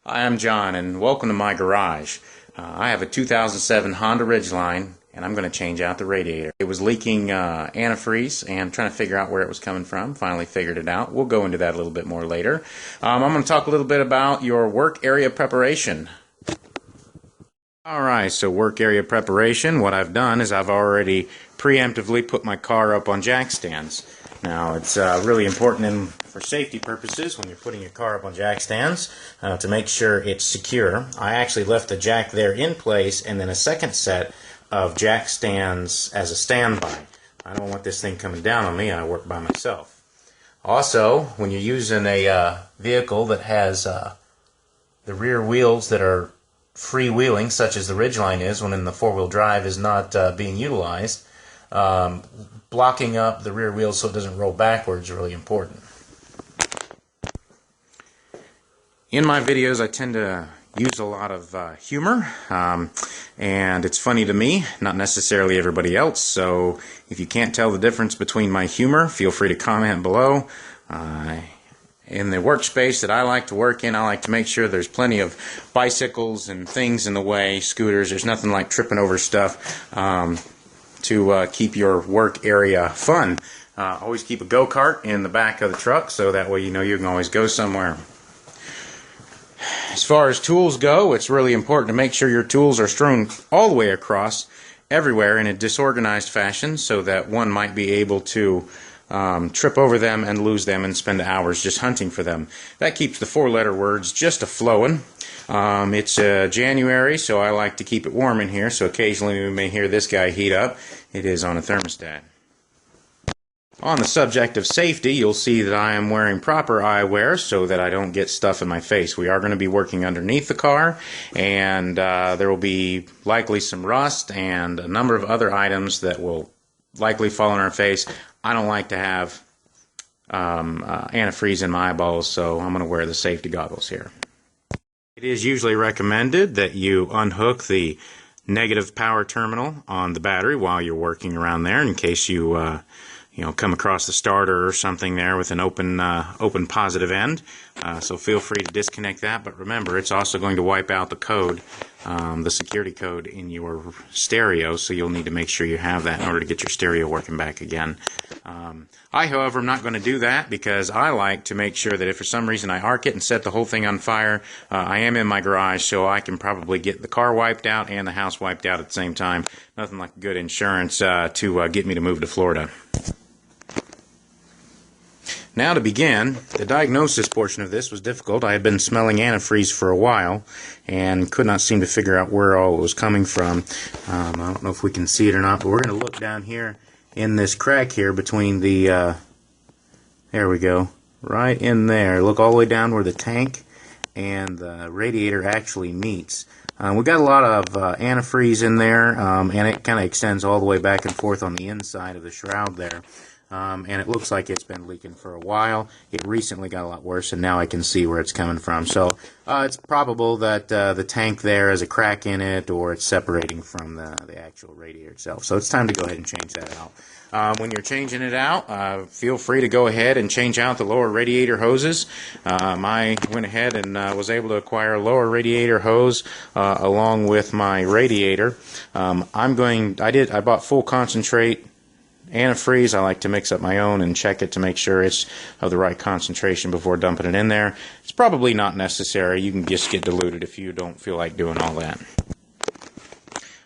Hi, I'm John, and welcome to my garage. I have a 2007 Honda Ridgeline, and I'm going to change out the radiator. It was leaking antifreeze, and trying to figure out where it was coming from. Finally figured it out. We'll go into that a little bit more later. I'm going to talk a little bit about your work area preparation. Alright, so work area preparation. What I've done is I've already preemptively put my car up on jack stands. Now, it's really important for safety purposes when you're putting your car up on jack stands to make sure it's secure. I actually left the jack there in place and then a second set of jack stands as a standby. I don't want this thing coming down on me. I work by myself. Also, when you're using a vehicle that has the rear wheels that are freewheeling, such as the Ridgeline is when in the four-wheel drive is not being utilized, blocking up the rear wheels so it doesn't roll backwards is really important. In my videos I tend to use a lot of humor, and it's funny to me, not necessarily everybody else, so if you can't tell the difference between my humor, feel free to comment below. In the workspace that I like to work in, I like to make sure there's plenty of bicycles and things in the way, scooters. There's nothing like tripping over stuff to keep your work area fun. Always keep a go-kart in the back of the truck so that way you know you can always go somewhere. As far as tools go, it's really important to make sure your tools are strewn all the way across everywhere in a disorganized fashion so that one might be able to trip over them and lose them and spend hours just hunting for them. That keeps the four-letter words just a-flowing. It's January, so I like to keep it warm in here, so occasionally we may hear this guy heat up. It is on a thermostat. On the subject of safety, you'll see that I am wearing proper eyewear so that I don't get stuff in my face. We are going to be working underneath the car, and there will be likely some rust and a number of other items that will likely fall on our face. I don't like to have antifreeze in my eyeballs, so I'm going to wear the safety goggles here. It is usually recommended that you unhook the negative power terminal on the battery while you're working around there in case you come across the starter or something there with an open positive end. So feel free to disconnect that, but remember it's also going to wipe out the code, the security code in your stereo, so you'll need to make sure you have that in order to get your stereo working back again. I, however, am not going to do that because I like to make sure that if for some reason I arc it and set the whole thing on fire, I am in my garage, so I can probably get the car wiped out and the house wiped out at the same time. Nothing like good insurance to get me to move to Florida. Now to begin, the diagnosis portion of this was difficult. I had been smelling antifreeze for a while and could not seem to figure out where all it was coming from. I don't know if we can see it or not, but we're going to look down here in this crack here between the, there we go, right in there. Look all the way down where the tank and the radiator actually meets. We've got a lot of antifreeze in there, and it kind of extends all the way back and forth on the inside of the shroud there. And it looks like it's been leaking for a while. It recently got a lot worse, and now I can see where it's coming from. So it's probable that the tank there has a crack in it, or it's separating from the actual radiator itself. So it's time to go ahead and change that out. When you're changing it out, feel free to go ahead and change out the lower radiator hoses. I went ahead and was able to acquire a lower radiator hose along with my radiator. I bought full concentrate antifreeze. I like to mix up my own and check it to make sure it's of the right concentration before dumping it in there. It's probably not necessary. You can just get diluted if you don't feel like doing all that.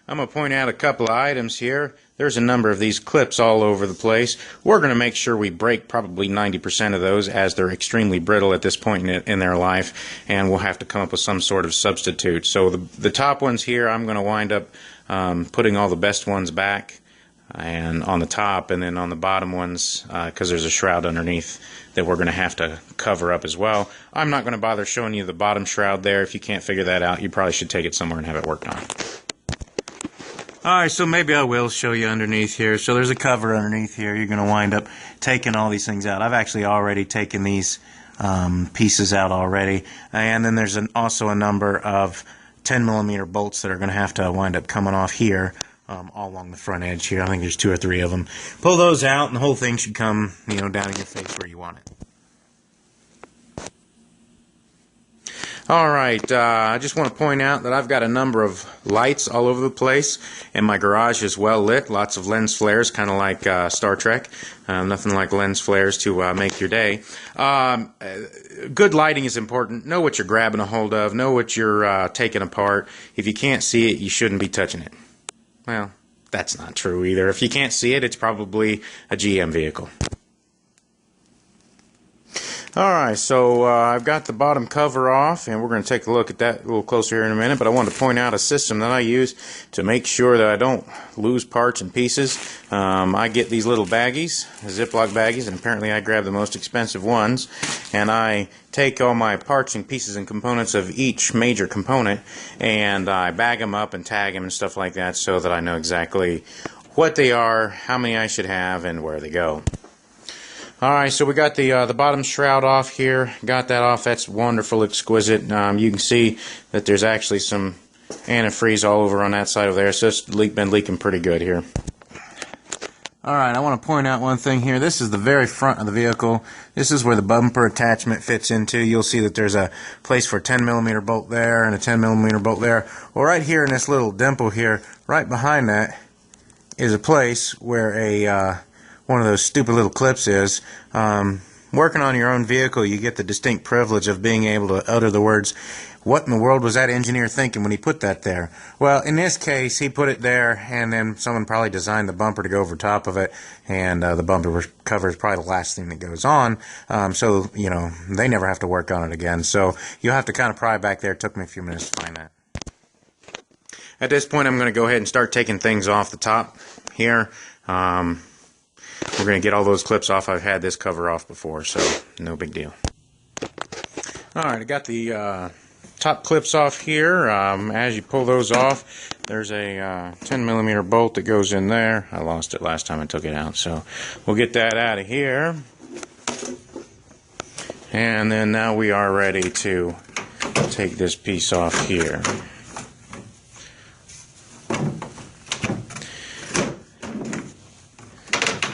I'm going to point out a couple of items here. There's a number of these clips all over the place. We're going to make sure we break probably 90% of those as they're extremely brittle at this point in their life, and we'll have to come up with some sort of substitute. So the top ones here, I'm going to wind up putting all the best ones back and on the top, and then on the bottom ones, because there's a shroud underneath that we're going to have to cover up as well. I'm not going to bother showing you the bottom shroud there. If you can't figure that out, you probably should take it somewhere and have it worked on. Alright, so maybe I will show you underneath here. So there's a cover underneath here. You're going to wind up taking all these things out. I've actually already taken these pieces out already. And then there's also a number of 10mm bolts that are going to have to wind up coming off here. All along the front edge here. I think there's 2 or 3 of them. Pull those out and the whole thing should come, down in your face where you want it. Alright, I just want to point out that I've got a number of lights all over the place, and my garage is well lit. Lots of lens flares, kind of like Star Trek. Nothing like lens flares to make your day. Good lighting is important. Know what you're grabbing a hold of. Know what you're taking apart. If you can't see it, you shouldn't be touching it. Well, that's not true either. If you can't see it, it's probably a GM vehicle. Alright, so I've got the bottom cover off, and we're going to take a look at that a little closer here in a minute, but I wanted to point out a system that I use to make sure that I don't lose parts and pieces. I get these little baggies, Ziploc baggies, and apparently I grab the most expensive ones, and I take all my parts and pieces and components of each major component, and I bag them up and tag them and stuff like that so that I know exactly what they are, how many I should have, and where they go. Alright, so we got the bottom shroud off here. Got that off. That's wonderful, exquisite. You can see that there's actually some antifreeze all over on that side over there, so it's been leaking pretty good here. Alright, I want to point out one thing here. This is the very front of the vehicle. This is where the bumper attachment fits into. You'll see that there's a place for a 10mm bolt there and a 10mm bolt there. Well, right here in this little dimple here, right behind that, is a place where a one of those stupid little clips is. Working on your own vehicle, you get the distinct privilege of being able to utter the words, "What in the world was that engineer thinking when he put that there?" Well, in this case, he put it there, and then someone probably designed the bumper to go over top of it, and the bumper cover is probably the last thing that goes on, so, you know, they never have to work on it again. So you'll have to kind of pry back there. It took me a few minutes to find that. At this point, I'm going to go ahead and start taking things off the top here. We're going to get all those clips off. I've had this cover off before, so no big deal. Alright, I got the top clips off here. As you pull those off, there's a 10mm bolt that goes in there. I lost it last time I took it out, so we'll get that out of here. And then now we are ready to take this piece off here.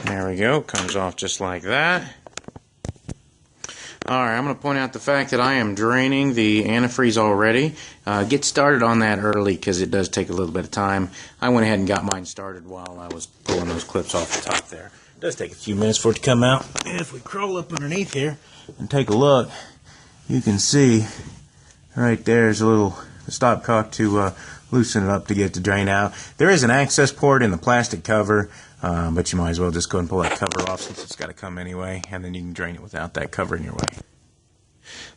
There we go, comes off just like that. Alright, I'm going to point out the fact that I am draining the antifreeze already. Get started on that early because it does take a little bit of time. I went ahead and got mine started while I was pulling those clips off the top there. It does take a few minutes for it to come out. And if we crawl up underneath here and take a look, you can see right there's a little stopcock to loosen it up to get it to drain out. There is an access port in the plastic cover, but you might as well just go and pull that cover off since it's got to come anyway, and then you can drain it without that cover in your way.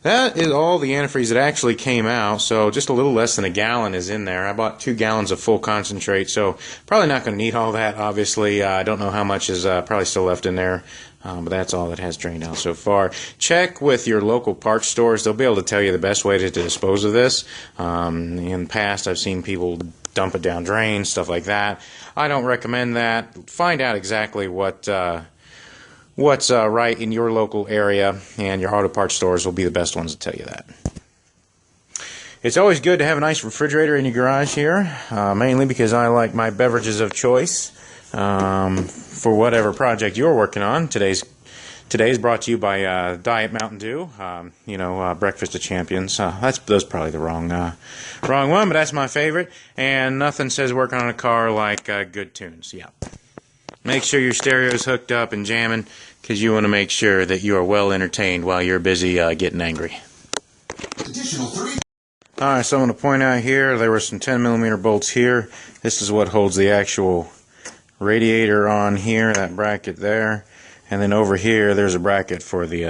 That is all the antifreeze that actually came out, so just a little less than a gallon is in there. I bought 2 gallons of full concentrate, so probably not going to need all that, obviously. I don't know how much is probably still left in there, but that's all that has drained out so far. Check with your local parts stores. They'll be able to tell you the best way to dispose of this. In the past, I've seen people dump it down drains, stuff like that. I don't recommend that. Find out exactly what's right in your local area, and your auto parts stores will be the best ones to tell you that. It's always good to have a nice refrigerator in your garage here, mainly because I like my beverages of choice for whatever project you're working on. Today's brought to you by Diet Mountain Dew, Breakfast of Champions. That's probably the wrong one, but that's my favorite. And nothing says working on a car like good tunes. Yeah. Make sure your stereo's hooked up and jamming, because you want to make sure that you are well entertained while you're busy getting angry. Alright, so I'm going to point out here, there were some 10mm bolts here. This is what holds the actual radiator on here, that bracket there. And then over here, there's a bracket for the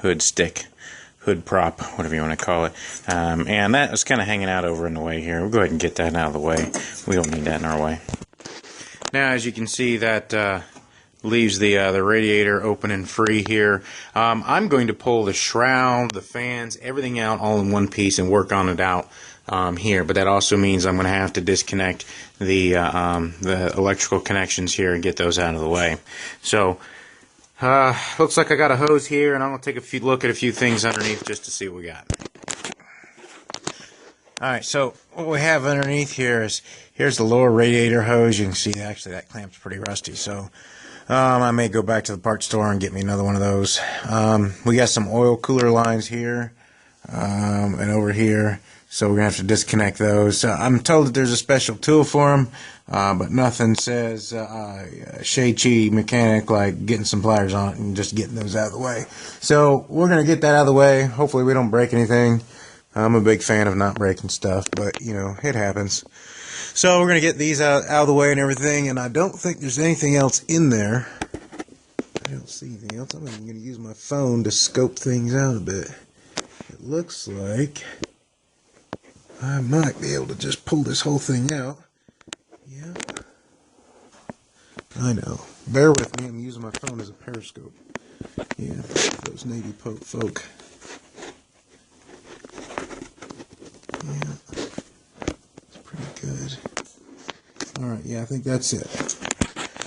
hood stick, hood prop, whatever you want to call it. And that was kind of hanging out over in the way here. We'll go ahead and get that out of the way. We don't need that in our way. Now, as you can see, that leaves the radiator open and free here. I'm going to pull the shroud, the fans, everything out all in one piece and work on it out here. But that also means I'm going to have to disconnect the electrical connections here and get those out of the way. So, looks like I got a hose here, and I'm going to take a look at a few things underneath just to see what we got. Alright, so what we have underneath here is, here's the lower radiator hose. You can see actually that clamp's pretty rusty, so I may go back to the parts store and get me another one of those. We got some oil cooler lines here. and over here. So we're going to have to disconnect those. I'm told that there's a special tool for them, but nothing says Shea Chi mechanic like getting some pliers on it and just getting those out of the way. So we're going to get that out of the way. Hopefully we don't break anything. I'm a big fan of not breaking stuff, but, you know, it happens. So we're going to get these out of the way and everything, and I don't think there's anything else in there. I don't see anything else. I'm going to use my phone to scope things out a bit. It looks like I might be able to just pull this whole thing out. Yeah. I know. Bear with me. I'm using my phone as a periscope. Yeah, those Navy folk. Yeah. It's pretty good. Alright, yeah, I think that's it.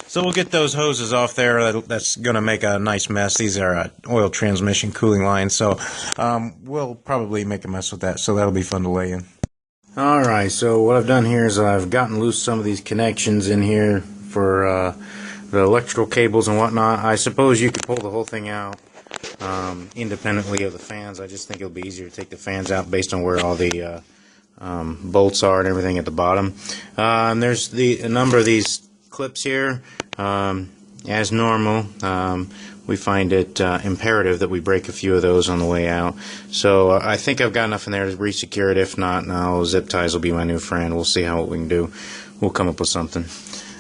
So we'll get those hoses off there. That's going to make a nice mess. These are oil transmission cooling lines, so we'll probably make a mess with that, so that'll be fun to lay in. Alright, so what I've done here is I've gotten loose some of these connections in here for the electrical cables and whatnot. I suppose you could pull the whole thing out independently of the fans. I just think it'll be easier to take the fans out based on where all the bolts are and everything at the bottom. And there's a number of these clips here. As normal, we find it imperative that we break a few of those on the way out. So I think I've got enough in there to re-secure it. If not, now zip ties will be my new friend. We'll see what we can do. We'll come up with something.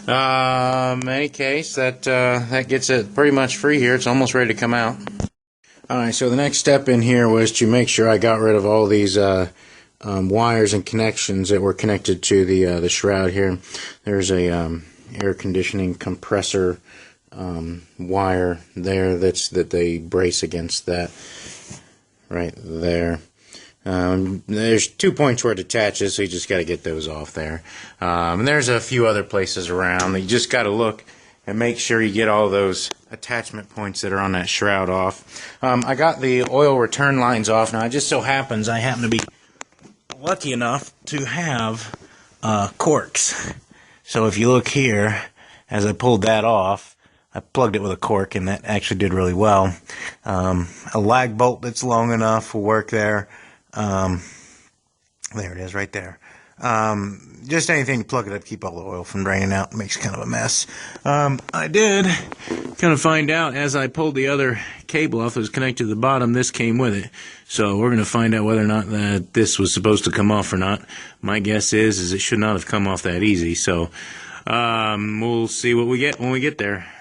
In any case, that gets it pretty much free here. It's almost ready to come out. Alright, so the next step in here was to make sure I got rid of all these wires and connections that were connected to the shroud here. There's a air conditioning compressor wire there that they brace against that right there. There's 2 points where it attaches, so you just got to get those off there. And there's a few other places around that you just got to look and make sure you get all those attachment points that are on that shroud off. I got the oil return lines off. Now it just so happens I happen to be lucky enough to have corks. So if you look here, as I pulled that off, I plugged it with a cork, and that actually did really well. A lag bolt that's long enough will work there. There it is right there. Just anything to plug it up, keep all the oil from draining out. Makes kind of a mess. I did kind of find out as I pulled the other cable off that was connected to the bottom, this came with it. So we're going to find out whether or not that this was supposed to come off or not. My guess is it should not have come off that easy. So we'll see what we get when we get there.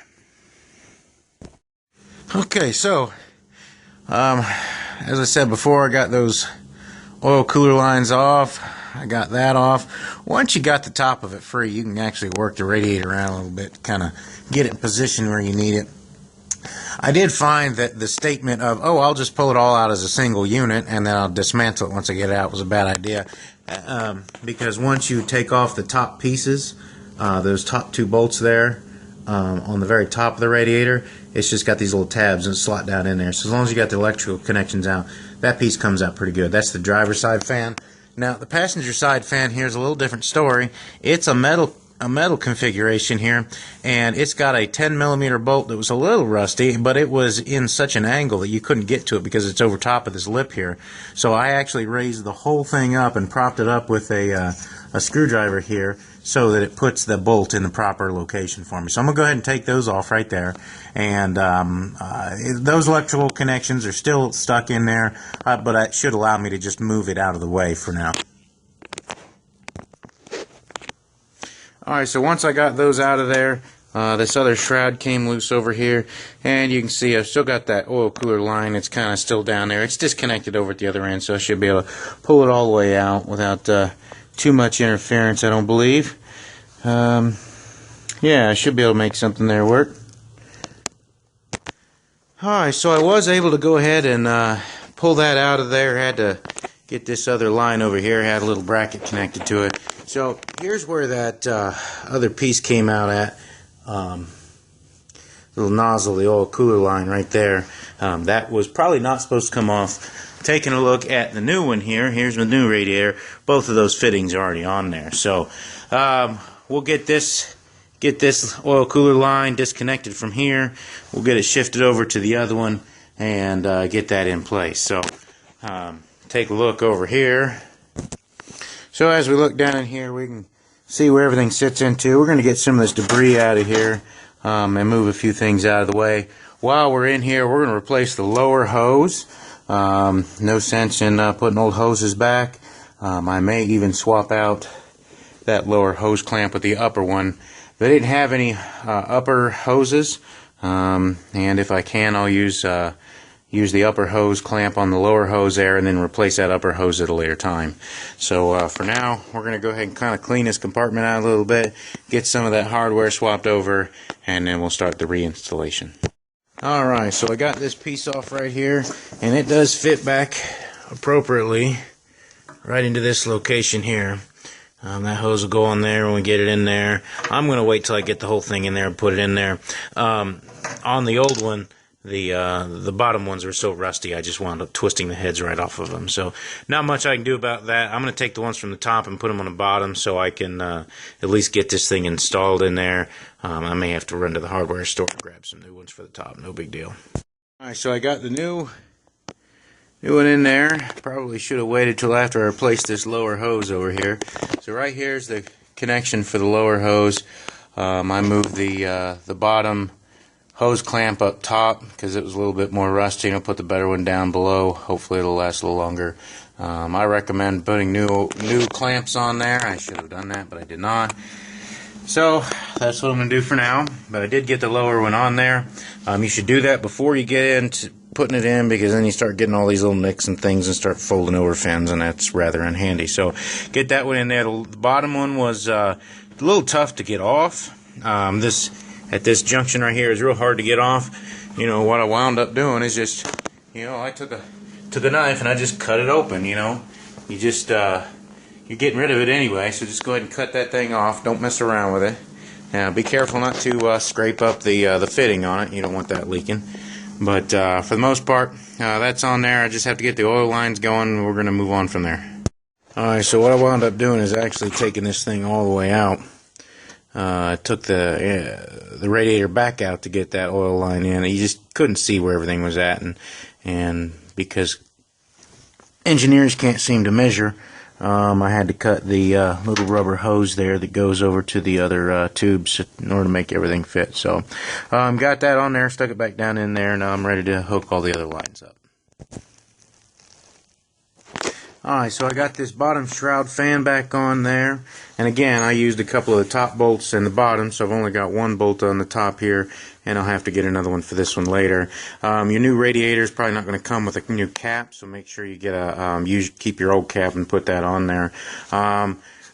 Okay, so as I said before, I got those oil cooler lines off. I got that off. Once you got the top of it free, you can actually work the radiator around a little bit, kind of get it in position where you need it. I did find that the statement of, oh, I'll just pull it all out as a single unit and then I'll dismantle it once I get it out was a bad idea. Because once you take off the top pieces, those top 2 bolts there, on the very top of the radiator, it's just got these little tabs and slot down in there. So as long as you got the electrical connections out, that piece comes out pretty good. That's the driver's side fan. Now the passenger side fan here is a little different story. It's a metal configuration here, and it's got a 10mm bolt that was a little rusty, but it was in such an angle that you couldn't get to it because it's over top of this lip here. So I actually raised the whole thing up and propped it up with a screwdriver here so that it puts the bolt in the proper location for me. So I'm going to go ahead and take those off right there. And those electrical connections are still stuck in there, but that should allow me to just move it out of the way for now. Alright, so once I got those out of there, this other shroud came loose over here, and you can see I've still got that oil cooler line. It's kind of still down there. It's disconnected over at the other end, so I should be able to pull it all the way out without too much interference, I don't believe. Yeah, I should be able to make something there work. Alright, so I was able to go ahead and pull that out of there. Had to get this other line over here. Had a little bracket connected to it. So here's where that other piece came out at. Little nozzle, the oil cooler line right there. That was probably not supposed to come off. Taking a look at the new one here. Here's the new radiator. Both of those fittings are already on there. So we'll get this oil cooler line disconnected from here. We'll get it shifted over to the other one and get that in place. So take a look over here. So as we look down in here, we can see where everything sits into. We're going to get some of this debris out of here and move a few things out of the way. While we're in here, we're going to replace the lower hose. No sense in putting old hoses back. I may even swap out that lower hose clamp with the upper one. They didn't have any upper hoses, and if I can, I'll use the upper hose clamp on the lower hose there and then replace that upper hose at a later time. So for now, we're going to go ahead and kind of clean this compartment out a little bit, get some of that hardware swapped over, and then we'll start the reinstallation. Alright, so I got this piece off right here, and it does fit back appropriately right into this location here. That hose will go on there when we get it in there. I'm going to wait till I get the whole thing in there and put it in there. On the old one, the bottom ones were so rusty, I just wound up twisting the heads right off of them. So not much I can do about that. I'm going to take the ones from the top and put them on the bottom so I can at least get this thing installed in there. I may have to run to the hardware store and grab some new ones for the top. No big deal. Alright, so I got the new one in there. Probably should have waited till after I replaced this lower hose over here. So right here is the connection for the lower hose. I moved the bottom hose clamp up top because it was a little bit more rusty, and I'll put the better one down below. Hopefully it'll last a little longer. I recommend putting new clamps on there. I should have done that, but I did not. So that's what I'm going to do for now. But I did get the lower one on there. You should do that before you get into putting it in, because then you start getting all these little nicks and things and start folding over fins, and that's rather unhandy. So get that one in there. The bottom one was a little tough to get off. At this junction right here is real hard to get off. You know, what I wound up doing is just, I took a knife and I just cut it open. You just you're getting rid of it anyway, so just go ahead and cut that thing off. Don't mess around with it. Now be careful not to scrape up the fitting on it. You don't want that leaking. But for the most part, that's on there. I just have to get the oil lines going, and we're going to move on from there. Alright, so what I wound up doing is actually taking this thing all the way out. I took the radiator back out to get that oil line in. You just couldn't see where everything was at, and because engineers can't seem to measure, I had to cut the little rubber hose there that goes over to the other tubes in order to make everything fit. So got that on there, stuck it back down in there, and now I'm ready to hook all the other lines up. Alright, so I got this bottom shroud fan back on there, and again I used a couple of the top bolts in the bottom, so I've only got one bolt on the top here, and I'll have to get another one for this one later. Your new radiator is probably not going to come with a new cap, so make sure you get keep your old cap and put that on there.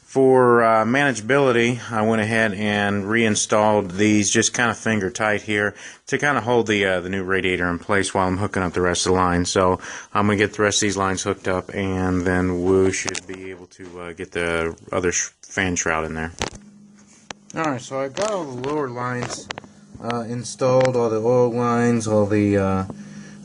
For manageability, I went ahead and reinstalled these just kind of finger tight here to kind of hold the new radiator in place while I'm hooking up the rest of the line. So I'm going to get the rest of these lines hooked up, and then we should be able to get the other fan shroud in there. Alright, so I got all the lower lines installed, all the oil lines, all the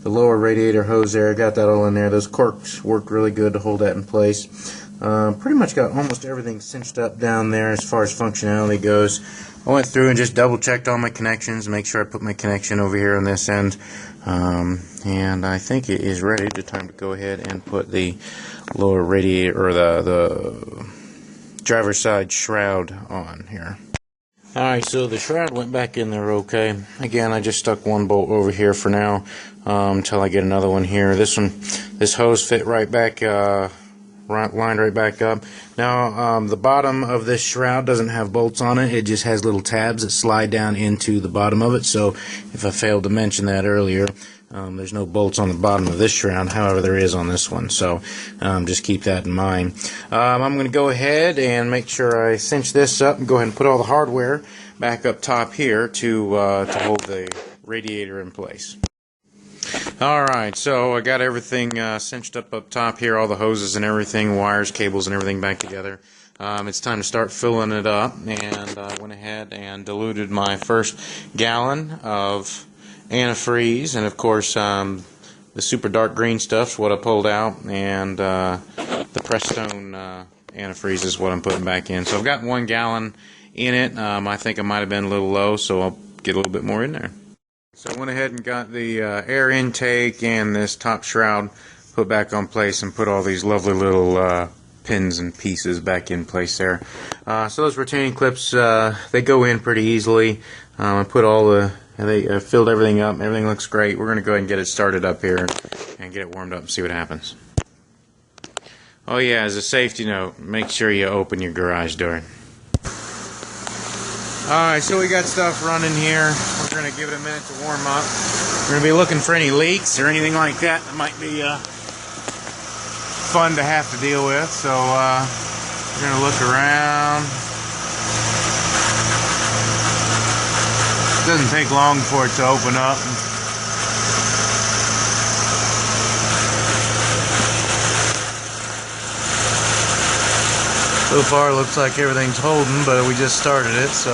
lower radiator hose there. I got that all in there. Those corks work really good to hold that in place. Pretty much got almost everything cinched up down there as far as functionality goes. I went through and just double checked all my connections, make sure I put my connection over here on this end, and I think it is ready. Time to go ahead and put the lower radiator, or the driver's side shroud on here. Alright, so the shroud went back in there okay. Again, I just stuck one bolt over here for now until I get another one here. This hose fit right back, lined right back up. Now the bottom of this shroud doesn't have bolts on it. It just has little tabs that slide down into the bottom of it. So if I failed to mention that earlier, there's no bolts on the bottom of this shroud. However, there is on this one. So just keep that in mind. I'm going to go ahead and make sure I cinch this up and go ahead and put all the hardware back up top here to hold the radiator in place. Alright, so I got everything cinched up top here, all the hoses and everything, wires, cables, and everything back together. It's time to start filling it up, and I went ahead and diluted my first gallon of antifreeze, and of course the super dark green stuff's what I pulled out, and the Prestone antifreeze is what I'm putting back in. So I've got 1 gallon in it. I think I might have been a little low, so I'll get a little bit more in there. So I went ahead and got the air intake and this top shroud put back on place and put all these lovely little pins and pieces back in place there. So those retaining clips, they go in pretty easily. I put they filled everything up. Everything looks great. We're going to go ahead and get it started up here and get it warmed up and see what happens. Oh yeah, as a safety note, make sure you open your garage door. Alright, so we got stuff running here. We're going to give it a minute to warm up. We're going to be looking for any leaks or anything like that that might be fun to have to deal with. So we're going to look around. It doesn't take long for it to open up. So far, it looks like everything's holding, but we just started it, so.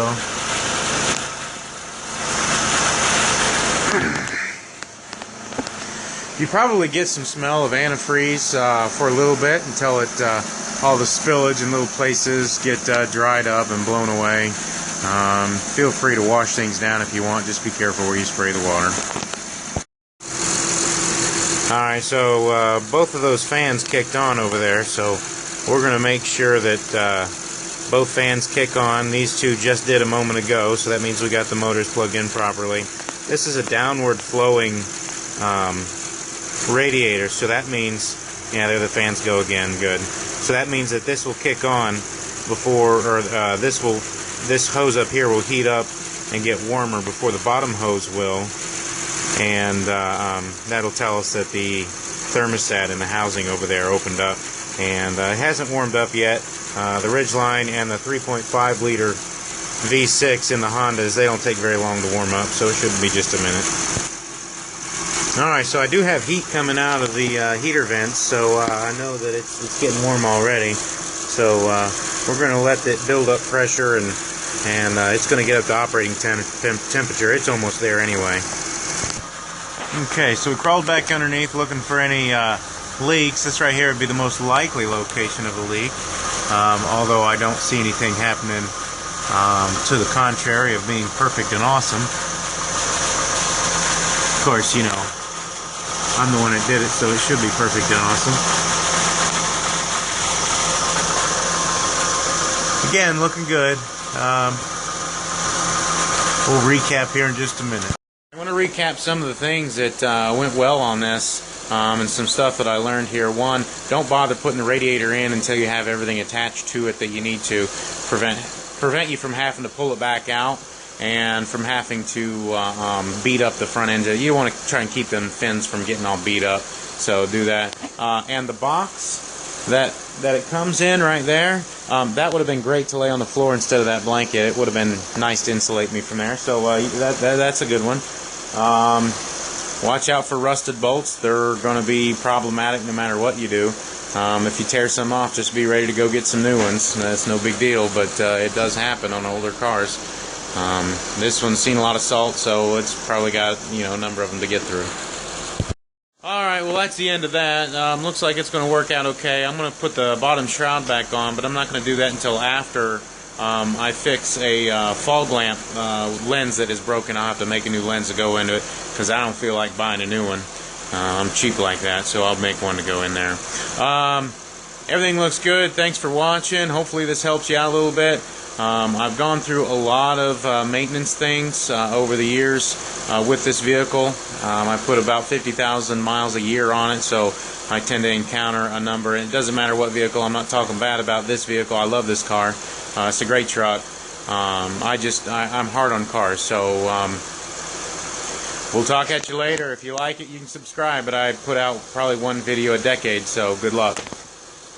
You probably get some smell of antifreeze for a little bit until all the spillage in little places get dried up and blown away. Feel free to wash things down if you want. Just be careful where you spray the water. Alright, so both of those fans kicked on over there, so we're going to make sure that both fans kick on. These two just did a moment ago, so that means we got the motors plugged in properly. This is a downward flowing radiator, so that means, yeah, there the fans go again, good. So that means that this will kick on before, or this hose up here will heat up and get warmer before the bottom hose will, and that'll tell us that the thermostat in the housing over there opened up. And it hasn't warmed up yet. The Ridgeline and the 3.5 liter V6 in the Hondas, they don't take very long to warm up, so it shouldn't be just a minute. Alright, so I do have heat coming out of the heater vents, so I know that it's getting warm already. So we're going to let it build up pressure, and it's going to get up to operating temperature. It's almost there anyway. Okay, so we crawled back underneath looking for any leaks. This right here would be the most likely location of a leak, although I don't see anything happening to the contrary of being perfect and awesome. Of course, you know, I'm the one that did it, so it should be perfect and awesome. Again, looking good. We'll recap here in just a minute. I want to recap some of the things that went well on this. And some stuff that I learned here. One, don't bother putting the radiator in until you have everything attached to it that you need to. Prevent you from having to pull it back out and from having to beat up the front end. You want to try and keep them fins from getting all beat up, so do that. And the box that it comes in right there, that would have been great to lay on the floor instead of that blanket. It would have been nice to insulate me from there, so that's a good one. Watch out for rusted bolts. They're going to be problematic no matter what you do. If you tear some off, just be ready to go get some new ones. That's no big deal, but it does happen on older cars. This one's seen a lot of salt, so it's probably got, you know, a number of them to get through. Alright, well that's the end of that. Looks like it's going to work out okay. I'm going to put the bottom shroud back on, but I'm not going to do that until after I fix a fog lamp lens that is broken. I'll have to make a new lens to go into it because I don't feel like buying a new one. I'm cheap like that, so I'll make one to go in there. Everything looks good. Thanks for watching. Hopefully this helps you out a little bit. I've gone through a lot of maintenance things over the years with this vehicle. I put about 50,000 miles a year on it, so I tend to encounter a number. It doesn't matter what vehicle. I'm not talking bad about this vehicle. I love this car. It's a great truck. I'm hard on cars, so we'll talk at you later. If you like it, you can subscribe, but I put out probably one video a decade, so good luck.